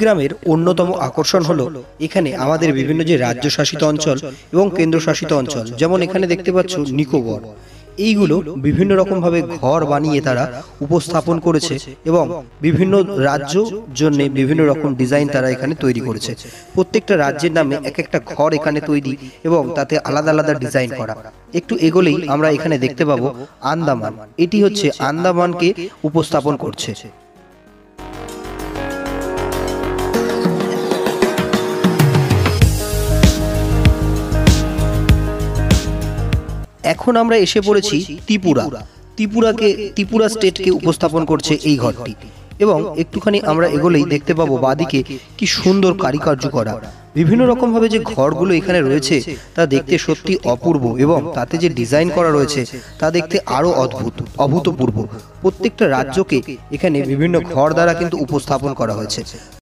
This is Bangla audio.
গ্রামের অন্যতম আকর্ষণ হলো এখানে আমাদের বিভিন্ন যে রাজ্য শাসিত অঞ্চল এবং কেন্দ্রশাসিত অঞ্চল, যেমন এখানে দেখতে পাচ্ছ নিকোবর, এইগুলো বিভিন্ন রকম ভাবে ঘর বানিয়ে তারা উপস্থাপন করেছে এবং বিভিন্ন রাজ্য জন্য বিভিন্ন রকম ডিজাইন তারা এখানে তৈরি করেছে। প্রত্যেকটা রাজ্যের নামে এক একটা ঘর এখানে তৈরি এবং তাতে আলাদা আলাদা ডিজাইন করা। একটু এগোলেই আমরা এখানে দেখতে পাবো আন্দামান। এটি হচ্ছে আন্দামানকে উপস্থাপন করছে। এখন আমরা এসে পড়েছি ত্রিপুরা। ত্রিপুরা স্টেটকে উপস্থাপন করছে এই ঘরটি। এবং একটুখানি আমরা এগোলেই দেখতে পাবো বাদিকে কি সুন্দর কারুকার্য করা। বিভিন্ন রকম ভাবে যে ঘরগুলো এখানে রয়েছে তা দেখতে সত্যি অপূর্ব এবং তাতে যে ডিজাইন করা রয়েছে তা দেখতে আরো অভূতপূর্ব। প্রত্যেকটা রাজ্যকে এখানে বিভিন্ন ঘর দ্বারা কিন্তু উপস্থাপন করা হয়েছে।